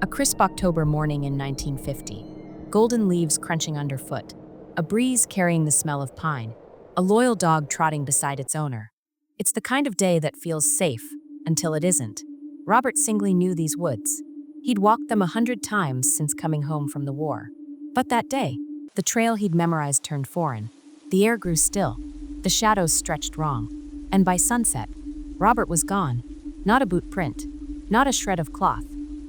A crisp October morning in 1950. Golden leaves crunching underfoot. A breeze carrying the smell of pine. A loyal dog trotting beside its owner. It's the kind of day that feels safe until it isn't. Robert Singley knew these woods. He'd walked them 100 times since coming home from the war. But that day, the trail he'd memorized turned foreign. The air grew still. The shadows stretched wrong. And by sunset, Robert was gone. Not a boot print. Not a shred of cloth.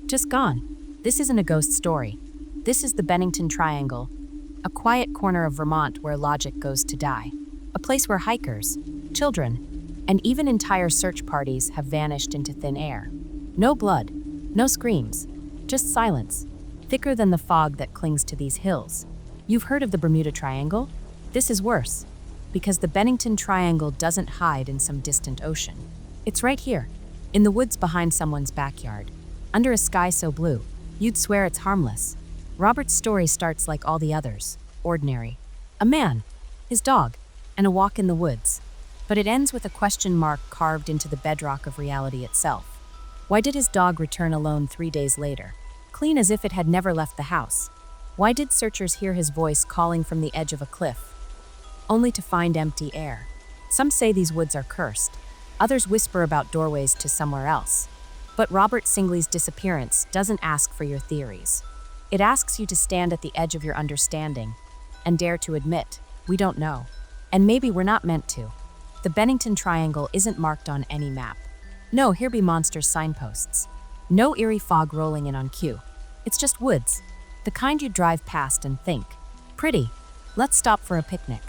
Just gone. This isn't a ghost story. This is the Bennington Triangle, a quiet corner of Vermont where logic goes to die. A place where hikers, children, and even entire search parties have vanished into thin air. No blood, no screams, just silence, thicker than the fog that clings to these hills. You've heard of the Bermuda Triangle? This is worse, because the Bennington Triangle doesn't hide in some distant ocean. It's right here, in the woods behind someone's backyard. Under a sky so blue, you'd swear it's harmless. Robert's story starts like all the others, ordinary. A man, his dog, and a walk in the woods. But it ends with a question mark carved into the bedrock of reality itself. Why did his dog return alone 3 days later, clean as if it had never left the house? Why did searchers hear his voice calling from the edge of a cliff, only to find empty air? Some say these woods are cursed. Others whisper about doorways to somewhere else. But Robert Singley's disappearance doesn't ask for your theories. It asks you to stand at the edge of your understanding and dare to admit, we don't know. And maybe we're not meant to. The Bennington Triangle isn't marked on any map. No, here be monsters signposts. No eerie fog rolling in on cue. It's just woods, the kind you drive past and think, pretty, let's stop for a picnic.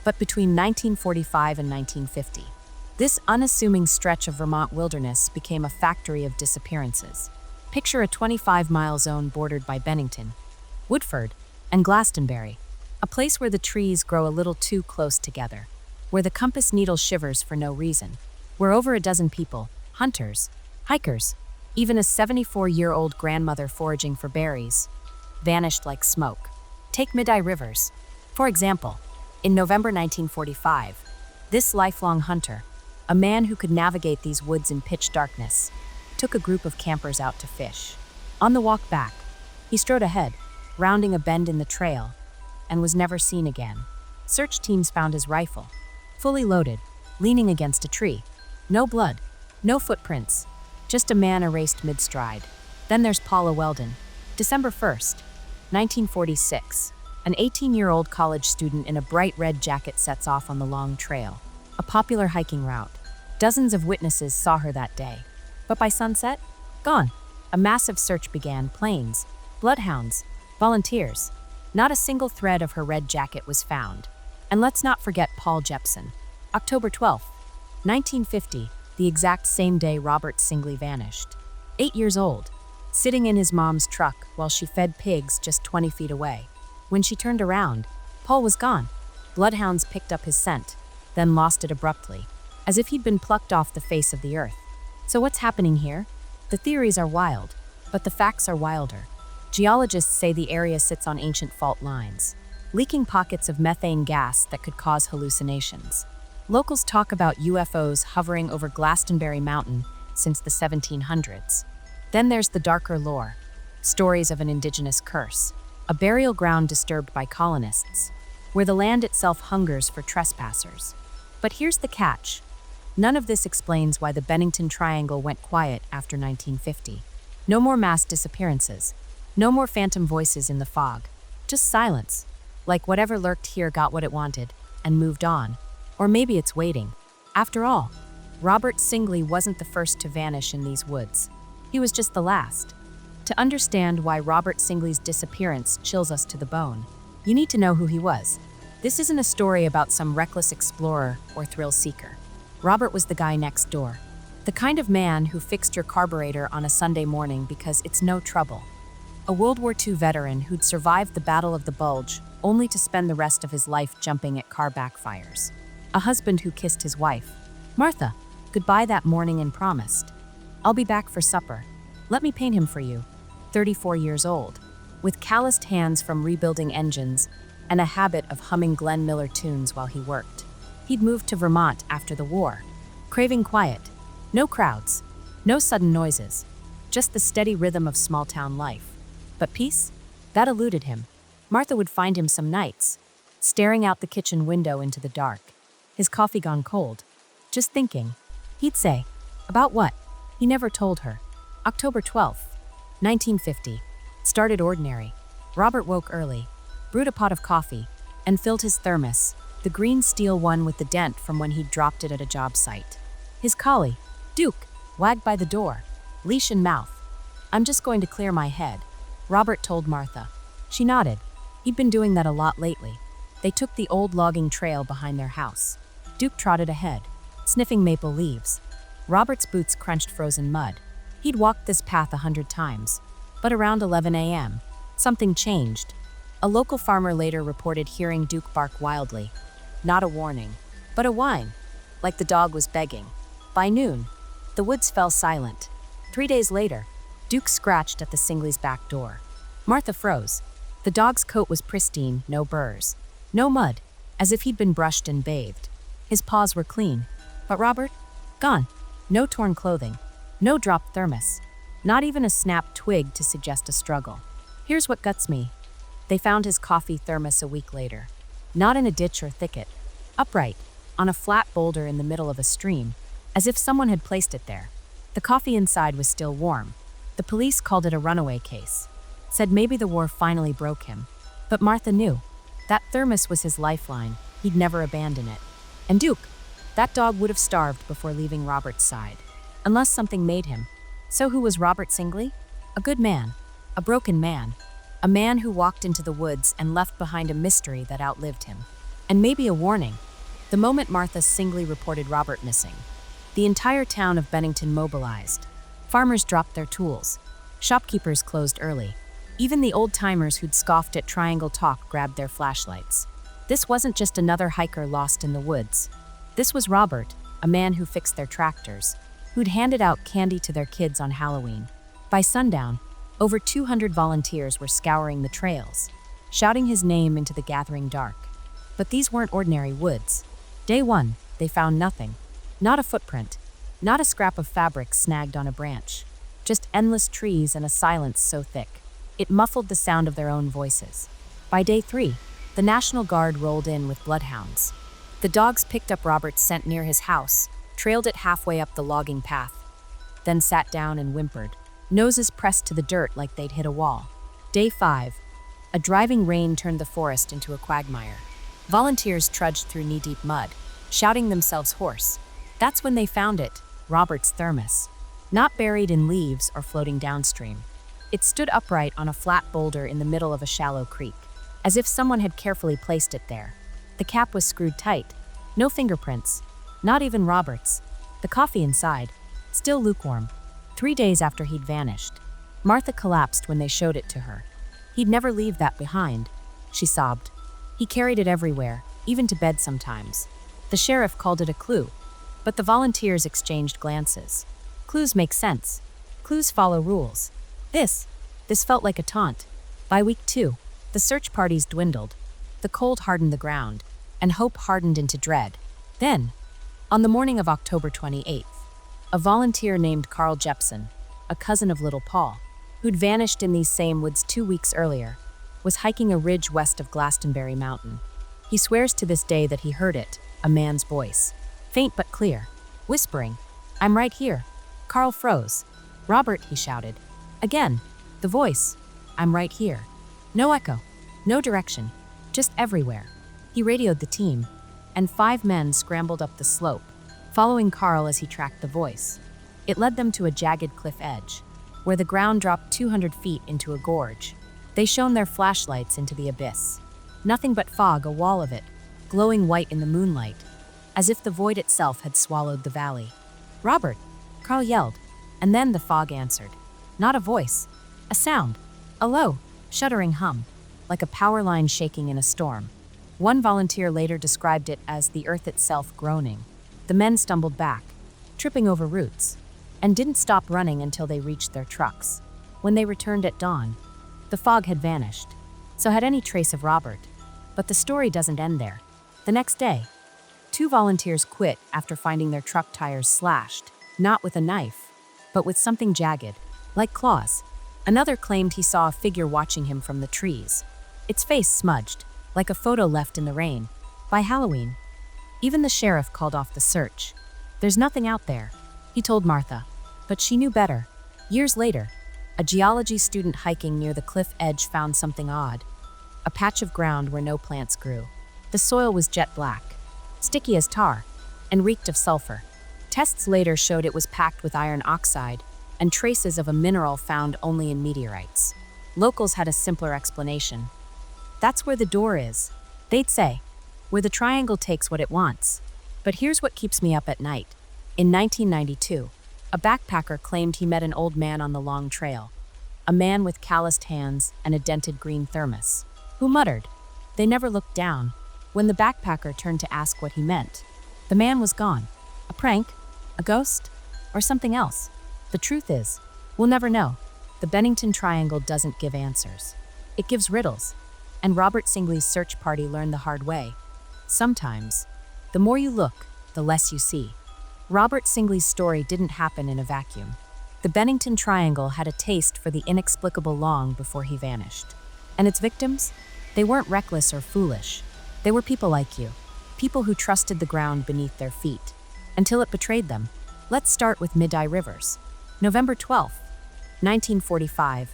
But between 1945 and 1950, this unassuming stretch of Vermont wilderness became a factory of disappearances. Picture a 25-mile zone bordered by Bennington, Woodford, and Glastonbury, a place where the trees grow a little too close together, where the compass needle shivers for no reason, where over a dozen people, hunters, hikers, even a 74-year-old grandmother foraging for berries, vanished like smoke. Take Mid-Eye Rivers. For example, in November 1945, this lifelong hunter, a man who could navigate these woods in pitch darkness, took a group of campers out to fish. On the walk back, he strode ahead, rounding a bend in the trail, and was never seen again. Search teams found his rifle, fully loaded, leaning against a tree. No blood, no footprints, just a man erased mid-stride. Then there's Paula Weldon. December 1st, 1946. An 18-year-old college student in a bright red jacket sets off on the long trail, a popular hiking route. Dozens of witnesses saw her that day. But by sunset, gone. A massive search began. Planes, bloodhounds, volunteers. Not a single thread of her red jacket was found. And let's not forget Paul Jepson. October 12th, 1950, the exact same day Robert Singley vanished. 8 years old, sitting in his mom's truck while she fed pigs just 20 feet away. When she turned around, Paul was gone. Bloodhounds picked up his scent, then lost it abruptly, as if he'd been plucked off the face of the earth. So what's happening here? The theories are wild, but the facts are wilder. Geologists say the area sits on ancient fault lines, leaking pockets of methane gas that could cause hallucinations. Locals talk about UFOs hovering over Glastonbury Mountain since the 1700s. Then there's the darker lore, stories of an indigenous curse, a burial ground disturbed by colonists, where the land itself hungers for trespassers. But here's the catch. None of this explains why the Bennington Triangle went quiet after 1950. No more mass disappearances. No more phantom voices in the fog. Just silence. Like whatever lurked here got what it wanted and moved on. Or maybe it's waiting. After all, Robert Singley wasn't the first to vanish in these woods. He was just the last. To understand why Robert Singley's disappearance chills us to the bone, you need to know who he was. This isn't a story about some reckless explorer or thrill seeker. Robert was the guy next door. The kind of man who fixed your carburetor on a Sunday morning because it's no trouble. A World War II veteran who'd survived the Battle of the Bulge only to spend the rest of his life jumping at car backfires. A husband who kissed his wife, Martha, goodbye that morning and promised, "I'll be back for supper. Let me paint him for you." 34 years old, with calloused hands from rebuilding engines and a habit of humming Glenn Miller tunes while he worked. He'd moved to Vermont after the war, craving quiet, No crowds, no sudden noises, just the steady rhythm of small-town life. But peace? That eluded him. Martha would find him some nights, staring out the kitchen window into the dark, his coffee gone cold, just thinking. He'd say, about what? He never told her. October 12th, 1950. Started ordinary. Robert woke early, brewed a pot of coffee, and filled his thermos, the green steel one with the dent from when he'd dropped it at a job site. His collie, Duke, wagged by the door, leash in mouth. I'm just going to clear my head, Robert told Martha. She nodded. He'd been doing that a lot lately. They took the old logging trail behind their house. Duke trotted ahead, sniffing maple leaves. Robert's boots crunched frozen mud. He'd walked this path 100 times. But around 11 a.m., something changed. A local farmer later reported hearing Duke bark wildly. Not a warning, but a whine, like the dog was begging. By noon, the woods fell silent. 3 days later, Duke scratched at the Singley's back door. Martha froze. The dog's coat was pristine, no burrs, no mud, as if he'd been brushed and bathed. His paws were clean. But Robert? Gone. No torn clothing, no dropped thermos, not even a snapped twig to suggest a struggle. Here's what guts me. They found his coffee thermos a week later. Not in a ditch or thicket. Upright, on a flat boulder in the middle of a stream, as if someone had placed it there. The coffee inside was still warm. The police called it a runaway case. Said maybe the war finally broke him. But Martha knew. That thermos was his lifeline. He'd never abandon it. And Duke, that dog would have starved before leaving Robert's side. Unless something made him. So who was Robert Singley? A good man. A broken man. A man who walked into the woods and left behind a mystery that outlived him. And maybe a warning. The moment Martha Singley reported Robert missing, the entire town of Bennington mobilized. Farmers dropped their tools. Shopkeepers closed early. Even the old-timers who'd scoffed at triangle talk grabbed their flashlights. This wasn't just another hiker lost in the woods. This was Robert, a man who fixed their tractors, who'd handed out candy to their kids on Halloween. By sundown, over 200 volunteers were scouring the trails, shouting his name into the gathering dark. But these weren't ordinary woods. Day one, they found nothing. Not a footprint, not a scrap of fabric snagged on a branch. Just endless trees and a silence so thick, it muffled the sound of their own voices. By day 3, the National Guard rolled in with bloodhounds. The dogs picked up Robert's scent near his house, trailed it halfway up the logging path, then sat down and whimpered, noses pressed to the dirt like they'd hit a wall. Day 5, a driving rain turned the forest into a quagmire. Volunteers trudged through knee-deep mud, shouting themselves hoarse. That's when they found it, Robert's thermos. Not buried in leaves or floating downstream. It stood upright on a flat boulder in the middle of a shallow creek, as if someone had carefully placed it there. The cap was screwed tight. No fingerprints. Not even Robert's. The coffee inside, still lukewarm. 3 days after he'd vanished. Martha collapsed when they showed it to her. He'd never leave that behind, she sobbed. He carried it everywhere, even to bed sometimes. The sheriff called it a clue, but the volunteers exchanged glances. Clues make sense. Clues follow rules. This felt like a taunt. By week 2, the search parties dwindled. The cold hardened the ground, and hope hardened into dread. Then, on the morning of October 28th, a volunteer named Carl Jepson, a cousin of Little Paul, who'd vanished in these same woods 2 weeks earlier, was hiking a ridge west of Glastonbury Mountain. He swears to this day that he heard it, a man's voice, faint but clear, whispering, "I'm right here." Carl froze. "Robert," he shouted. Again, the voice, "I'm right here." No echo, no direction, just everywhere. He radioed the team, and 5 men scrambled up the slope, following Carl as he tracked the voice. It led them to a jagged cliff edge, where the ground dropped 200 feet into a gorge. They shone their flashlights into the abyss. Nothing but fog, a wall of it, glowing white in the moonlight, as if the void itself had swallowed the valley. "Robert!" Carl yelled, and then the fog answered. Not a voice, a sound, a low, shuddering hum, like a power line shaking in a storm. One volunteer later described it as the earth itself groaning. The men stumbled back, tripping over roots, and didn't stop running until they reached their trucks. When they returned at dawn, the fog had vanished, so had any trace of Robert. But the story doesn't end there. The next day, 2 volunteers quit after finding their truck tires slashed, not with a knife, but with something jagged, like claws. Another claimed he saw a figure watching him from the trees, its face smudged, like a photo left in the rain. By Halloween, even the sheriff called off the search. There's nothing out there, he told Martha, but she knew better. Years later, a geology student hiking near the cliff edge found something odd. A patch of ground where no plants grew. The soil was jet black, sticky as tar, and reeked of sulfur. Tests later showed it was packed with iron oxide and traces of a mineral found only in meteorites. Locals had a simpler explanation. That's where the door is, they'd say, where the triangle takes what it wants. But here's what keeps me up at night. In 1992, a backpacker claimed he met an old man on the long trail, a man with calloused hands and a dented green thermos, who muttered. They never looked down. When the backpacker turned to ask what he meant, the man was gone. A prank? A ghost? Or something else? The truth is, we'll never know. The Bennington Triangle doesn't give answers. It gives riddles. And Robert Singley's search party learned the hard way. Sometimes, the more you look, the less you see. Robert Singley's story didn't happen in a vacuum. The Bennington Triangle had a taste for the inexplicable long before he vanished. And its victims? They weren't reckless or foolish. They were people like you, people who trusted the ground beneath their feet, until it betrayed them. Let's start with Mid-Eye Rivers. November 12, 1945.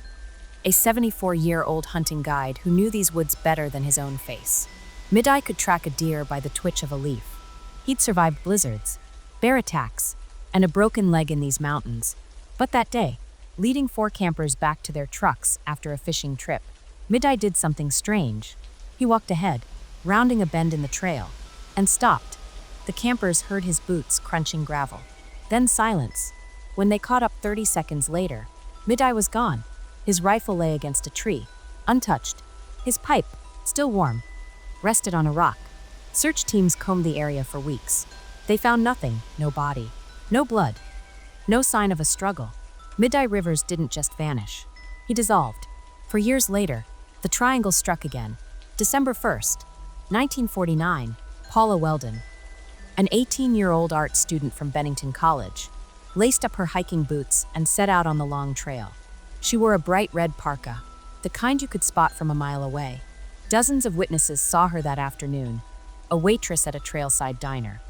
A 74-year-old hunting guide who knew these woods better than his own face. Mid-Eye could track a deer by the twitch of a leaf. He'd survived blizzards, bear attacks, and a broken leg in these mountains. But that day, leading 4 campers back to their trucks after a fishing trip, Mid-Eye did something strange. He walked ahead, rounding a bend in the trail, and stopped. The campers heard his boots crunching gravel. Then silence. When they caught up 30 seconds later, Mid-Eye was gone. His rifle lay against a tree, untouched. His pipe, still warm, rested on a rock. Search teams combed the area for weeks. They found nothing, no body, no blood, no sign of a struggle. Mid-Eye Rivers didn't just vanish. He dissolved. For years later, the triangle struck again. December 1st, 1949, Paula Weldon, an 18-year-old art student from Bennington College, laced up her hiking boots and set out on the long trail. She wore a bright red parka, the kind you could spot from a mile away. Dozens of witnesses saw her that afternoon, a waitress at a trailside diner,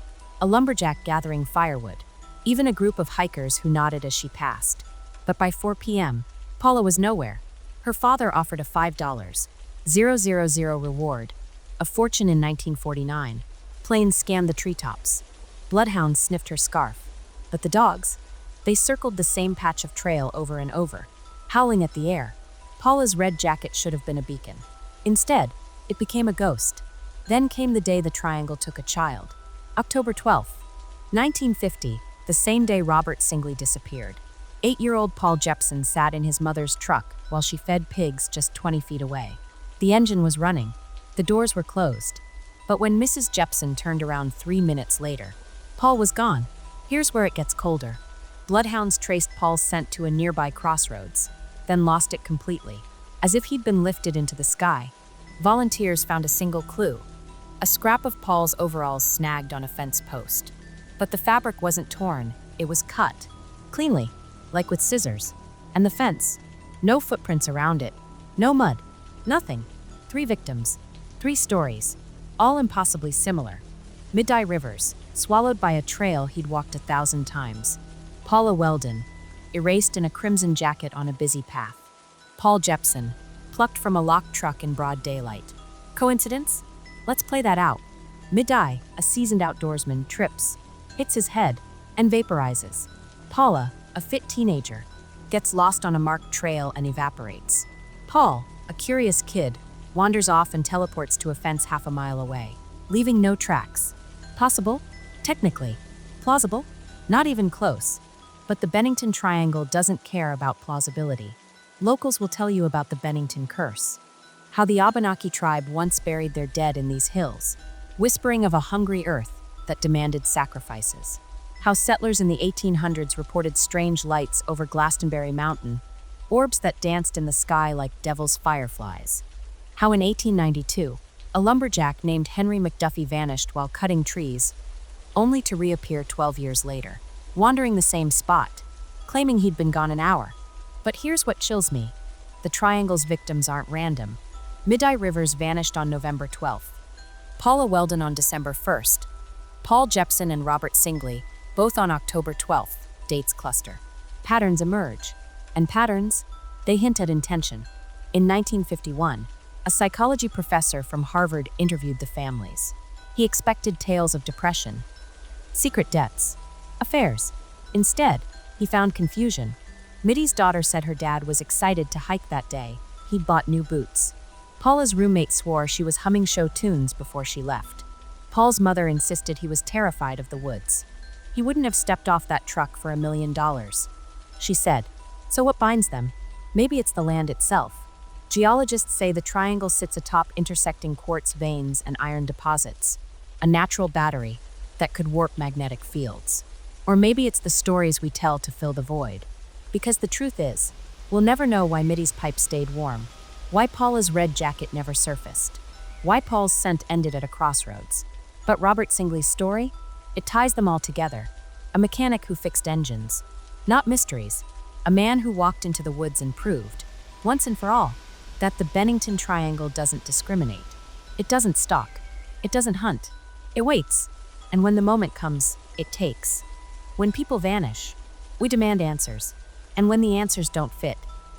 a lumberjack gathering firewood, even a group of hikers who nodded as she passed. But by 4 p.m., Paula was nowhere. Her father offered a $5,000 reward, a fortune in 1949. Planes scanned the treetops. Bloodhounds sniffed her scarf. But the dogs, they circled the same patch of trail over and over, howling at the air. Paula's red jacket should have been a beacon. Instead, it became a ghost. Then came the day the triangle took a child. October 12th, 1950, the same day Robert Singley disappeared. 8-year-old Paul Jepson sat in his mother's truck while she fed pigs just 20 feet away. The engine was running. The doors were closed. But when Mrs. Jepson turned around 3 minutes later, Paul was gone. Here's where it gets colder. Bloodhounds traced Paul's scent to a nearby crossroads, then lost it completely, as if he'd been lifted into the sky. Volunteers found a single clue, a scrap of Paul's overalls snagged on a fence post. But the fabric wasn't torn, it was cut, cleanly, like with scissors. And the fence, no footprints around it, no mud, nothing. 3 victims, 3 stories, all impossibly similar. Mid-Eye Rivers, swallowed by a trail he'd walked 1,000 times. Paula Weldon, erased in a crimson jacket on a busy path. Paul Jepson, plucked from a locked truck in broad daylight. Coincidence? Let's play that out. Mid-Eye, a seasoned outdoorsman, trips, hits his head, and vaporizes. Paula, a fit teenager, gets lost on a marked trail and evaporates. Paul, a curious kid, wanders off and teleports to a fence half a mile away, leaving no tracks. Possible? Technically. Plausible? Not even close. But the Bennington Triangle doesn't care about plausibility. Locals will tell you about the Bennington curse, how the Abenaki tribe once buried their dead in these hills, whispering of a hungry earth that demanded sacrifices. How settlers in the 1800s reported strange lights over Glastonbury Mountain, orbs that danced in the sky like devil's fireflies. How in 1892, a lumberjack named Henry McDuffie vanished while cutting trees, only to reappear 12 years later. wandering the same spot, claiming he'd been gone an hour. But here's what chills me. The triangle's victims aren't random. Mid-Eye Rivers vanished on November 12th. Paula Weldon on December 1st. Paul Jepson and Robert Singley, both on October 12th, dates cluster. Patterns emerge. And patterns, they hint at intention. In 1951, a psychology professor from Harvard interviewed the families. He expected tales of depression, secret debts, affairs. Instead, he found confusion. Mitty's daughter said her dad was excited to hike that day. He'd bought new boots. Paula's roommate swore she was humming show tunes before she left. Paul's mother insisted he was terrified of the woods. He wouldn't have stepped off that truck for $1 million. She said, "So what binds them? Maybe it's the land itself." Geologists say the triangle sits atop intersecting quartz veins and iron deposits, a natural battery that could warp magnetic fields. Or maybe it's the stories we tell to fill the void. Because the truth is, we'll never know why Mitty's pipe stayed warm, why Paula's red jacket never surfaced, why Paul's scent ended at a crossroads. But Robert Singley's story? It ties them all together. A mechanic who fixed engines. Not mysteries. A man who walked into the woods and proved, once and for all, that the Bennington Triangle doesn't discriminate. It doesn't stalk. It doesn't hunt. It waits. And when the moment comes, it takes. When people vanish, we demand answers. And when the answers don't fit,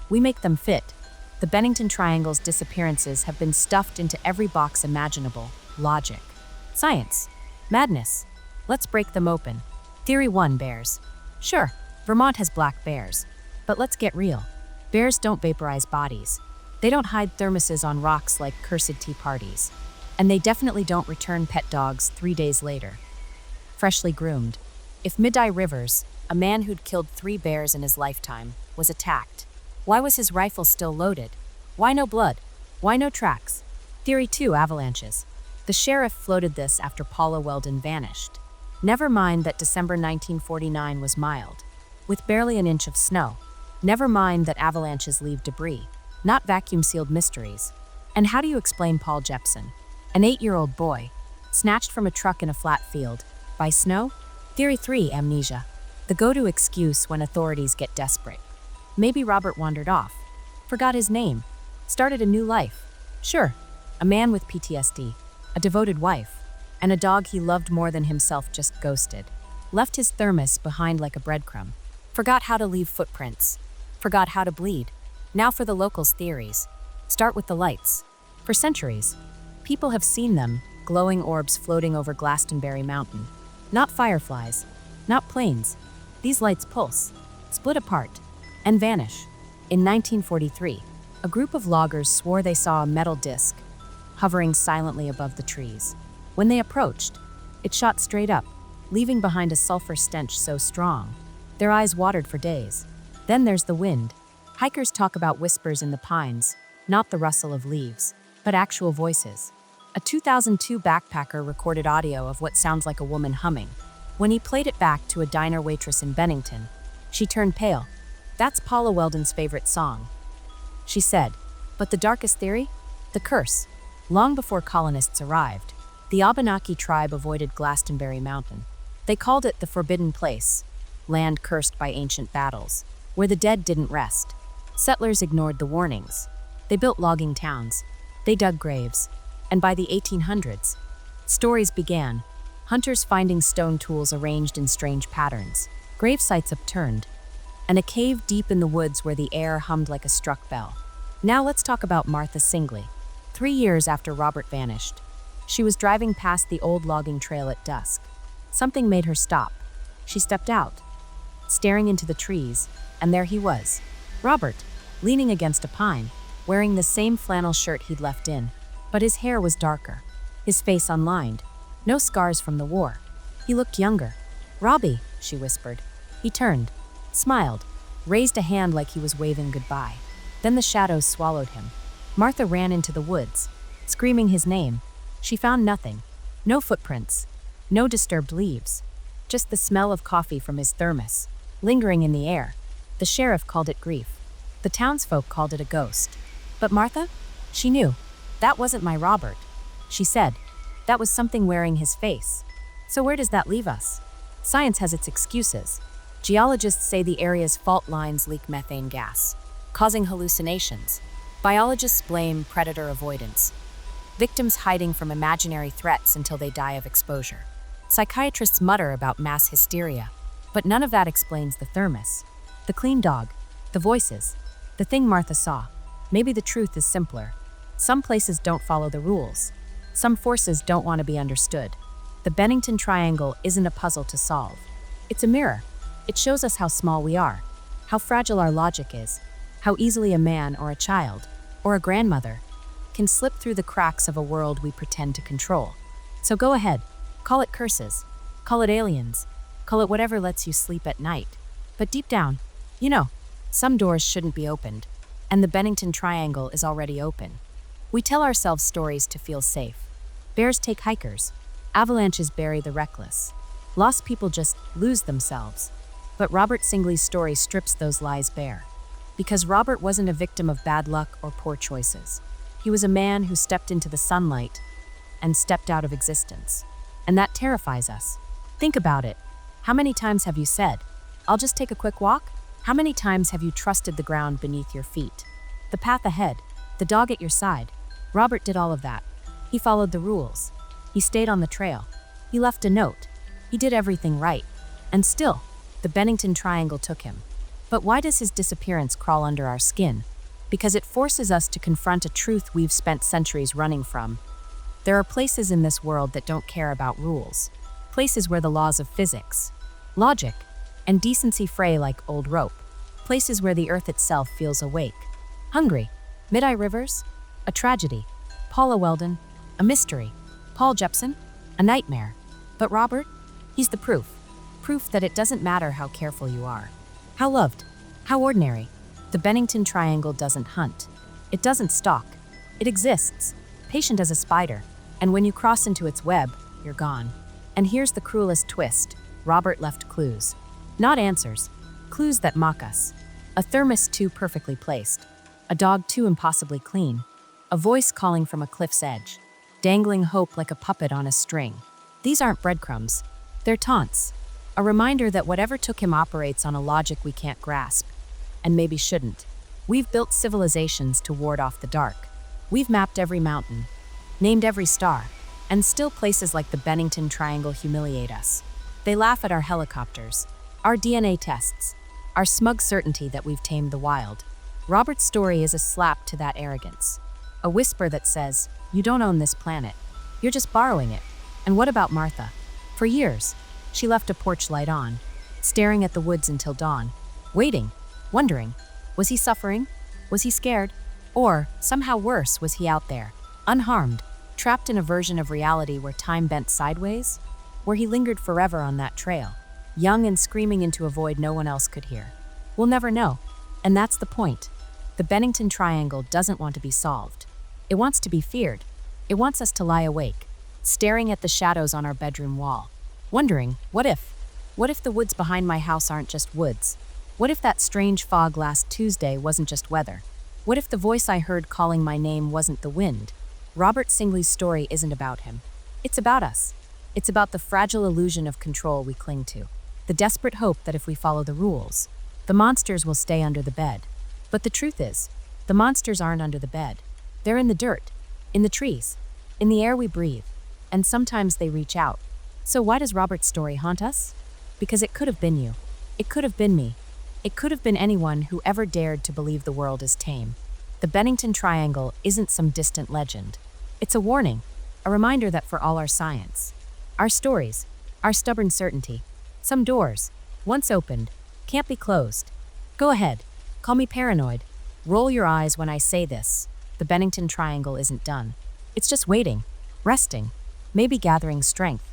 we make them fit. The Bennington Triangle's disappearances have been stuffed into every box imaginable. Logic. Science. Madness. Let's break them open. Theory 1, bears. Sure, Vermont has black bears. But let's get real. Bears don't vaporize bodies. They don't hide thermoses on rocks like cursed tea parties. And they definitely don't return pet dogs 3 days later. Freshly groomed. If Mid-Eye Rivers, a man who'd killed 3 bears in his lifetime, was attacked, why was his rifle still loaded? Why no blood? Why no tracks? Theory 2, avalanches. The sheriff floated this after Paula Weldon vanished. Never mind that December 1949 was mild, with barely an inch of snow. Never mind that avalanches leave debris, not vacuum-sealed mysteries. And how do you explain Paul Jepson, an 8-year-old boy, snatched from a truck in a flat field, by snow? Theory 3, amnesia. The go-to excuse when authorities get desperate. Maybe Robert wandered off, forgot his name, started a new life. Sure, a man with PTSD, a devoted wife, and a dog he loved more than himself just ghosted. Left his thermos behind like a breadcrumb. Forgot how to leave footprints. Forgot how to bleed. Now for the locals' theories. Start with the lights. For centuries, people have seen them, glowing orbs floating over Glastonbury Mountain. Not fireflies, not planes. These lights pulse, split apart, and vanish. In 1943, a group of loggers swore they saw a metal disc hovering silently above the trees. When they approached, it shot straight up, leaving behind a sulfur stench so strong, their eyes watered for days. Then there's the wind. Hikers talk about whispers in the pines, not the rustle of leaves, but actual voices. A 2002 backpacker recorded audio of what sounds like a woman humming. When he played it back to a diner waitress in Bennington, she turned pale. "That's Paula Weldon's favorite song," she said. But the darkest theory? The curse. Long before colonists arrived, the Abenaki tribe avoided Glastonbury Mountain. They called it the Forbidden Place, land cursed by ancient battles, where the dead didn't rest. Settlers ignored the warnings. They built logging towns. They dug graves. And by the 1800s, stories began. Hunters finding stone tools arranged in strange patterns, grave sites upturned, and a cave deep in the woods where the air hummed like a struck bell. Now let's talk about Martha Singley. 3 years after Robert vanished, she was driving past the old logging trail at dusk. Something made her stop. She stepped out, staring into the trees, and there he was, Robert, leaning against a pine, wearing the same flannel shirt he'd left in, but his hair was darker, his face unlined, no scars from the war. He looked younger. "Robbie," she whispered. He turned, smiled, raised a hand like he was waving goodbye. Then the shadows swallowed him. Martha ran into the woods, screaming his name. She found nothing. No footprints, no disturbed leaves, just the smell of coffee from his thermos, lingering in the air. The sheriff called it grief. The townsfolk called it a ghost. But Martha? She knew. "That wasn't my Robert," she said. "That was something wearing his face." So where does that leave us? Science has its excuses. Geologists say the area's fault lines leak methane gas, causing hallucinations. Biologists blame predator avoidance. Victims hiding from imaginary threats until they die of exposure. Psychiatrists mutter about mass hysteria, but none of that explains the thermos. The clean dog, the voices, the thing Martha saw. Maybe the truth is simpler. Some places don't follow the rules. Some forces don't want to be understood. The Bennington Triangle isn't a puzzle to solve. It's a mirror. It shows us how small we are, how fragile our logic is, how easily a man or a child, or a grandmother, can slip through the cracks of a world we pretend to control. So go ahead, call it curses, call it aliens, call it whatever lets you sleep at night. But deep down, some doors shouldn't be opened, and the Bennington Triangle is already open. We tell ourselves stories to feel safe. Bears take hikers. Avalanches bury the reckless. Lost people just lose themselves. But Robert Singley's story strips those lies bare. Because Robert wasn't a victim of bad luck or poor choices. He was a man who stepped into the sunlight and stepped out of existence. And that terrifies us. Think about it. How many times have you said, "I'll just take a quick walk"? How many times have you trusted the ground beneath your feet? The path ahead, the dog at your side. Robert did all of that. He followed the rules. He stayed on the trail. He left a note. He did everything right. And still, the Bennington Triangle took him. But why does his disappearance crawl under our skin? Because it forces us to confront a truth we've spent centuries running from. There are places in this world that don't care about rules. Places where the laws of physics, logic, and decency fray like old rope. Places where the earth itself feels awake. Hungry. Mid-Eye Rivers? A tragedy. Paula Weldon? A mystery. Paul Jepson? A nightmare. But Robert? He's the proof. Proof that it doesn't matter how careful you are. How loved. How ordinary. The Bennington Triangle doesn't hunt. It doesn't stalk. It exists, patient as a spider. And when you cross into its web, you're gone. And here's the cruelest twist. Robert left clues. Not answers. Clues that mock us. A thermos too perfectly placed. A dog too impossibly clean. A voice calling from a cliff's edge. Dangling hope like a puppet on a string. These aren't breadcrumbs. They're taunts. A reminder that whatever took him operates on a logic we can't grasp. And maybe shouldn't. We've built civilizations to ward off the dark. We've mapped every mountain. Named every star. And still places like the Bennington Triangle humiliate us. They laugh at our helicopters. Our DNA tests. Our smug certainty that we've tamed the wild. Robert's story is a slap to that arrogance. A whisper that says, you don't own this planet. You're just borrowing it. And what about Martha? For years, she left a porch light on, staring at the woods until dawn, waiting, wondering, was he suffering? Was he scared? Or, somehow worse, was he out there, unharmed, trapped in a version of reality where time bent sideways? Where he lingered forever on that trail, young and screaming into a void no one else could hear? We'll never know. And that's the point. The Bennington Triangle doesn't want to be solved. It wants to be feared. It wants us to lie awake, staring at the shadows on our bedroom wall, wondering, what if? What if the woods behind my house aren't just woods? What if that strange fog last Tuesday wasn't just weather? What if the voice I heard calling my name wasn't the wind? Robert Singley's story isn't about him. It's about us. It's about the fragile illusion of control we cling to. The desperate hope that if we follow the rules, the monsters will stay under the bed. But the truth is, the monsters aren't under the bed. They're in the dirt, in the trees, in the air we breathe, and sometimes they reach out. So why does Robert's story haunt us? Because it could have been you. It could have been me. It could have been anyone who ever dared to believe the world is tame. The Bennington Triangle isn't some distant legend. It's a warning, a reminder that for all our science, our stories, our stubborn certainty, some doors, once opened, can't be closed. Go ahead, call me paranoid. Roll your eyes when I say this. The Bennington Triangle isn't done. It's just waiting, resting, maybe gathering strength.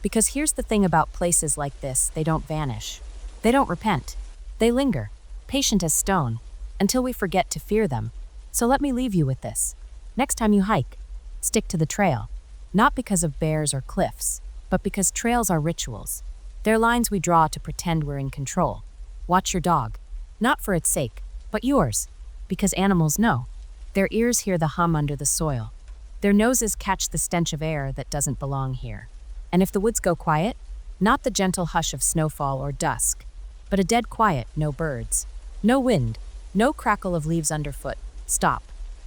Because here's the thing about places like this, they don't vanish. They don't repent. They linger, patient as stone, until we forget to fear them. So let me leave you with this. Next time you hike, stick to the trail. Not because of bears or cliffs, but because trails are rituals. They're lines we draw to pretend we're in control. Watch your dog, not for its sake, but yours, because animals know. Their ears hear the hum under the soil. Their noses catch the stench of air that doesn't belong here. And if the woods go quiet, Not the gentle hush of snowfall or dusk, but a dead quiet, no birds. No wind, no crackle of leaves underfoot. Stop.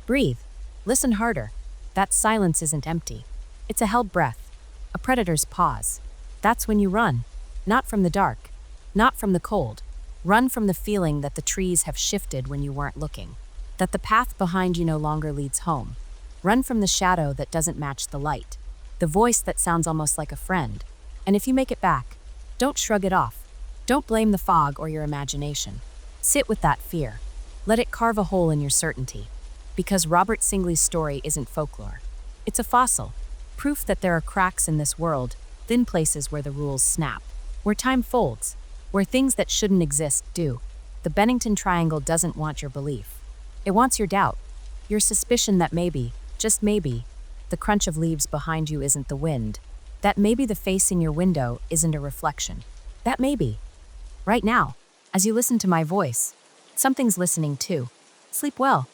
Breathe. Listen harder. That silence isn't empty. It's a held breath, a predator's pause. That's when you run. Not from the dark, not from the cold. Run from the feeling that the trees have shifted when you weren't looking, that the path behind you no longer leads home. Run from the shadow that doesn't match the light, the voice that sounds almost like a friend. And if you make it back, don't shrug it off. Don't blame the fog or your imagination. Sit with that fear. Let it carve a hole in your certainty. Because Robert Singley's story isn't folklore. It's a fossil, proof that there are cracks in this world, thin places where the rules snap, where time folds, where things that shouldn't exist do. The Bennington Triangle doesn't want your belief. It wants your doubt, your suspicion that maybe, just maybe, the crunch of leaves behind you isn't the wind, that maybe the face in your window isn't a reflection. That maybe, right now, as you listen to my voice, something's listening too. Sleep well.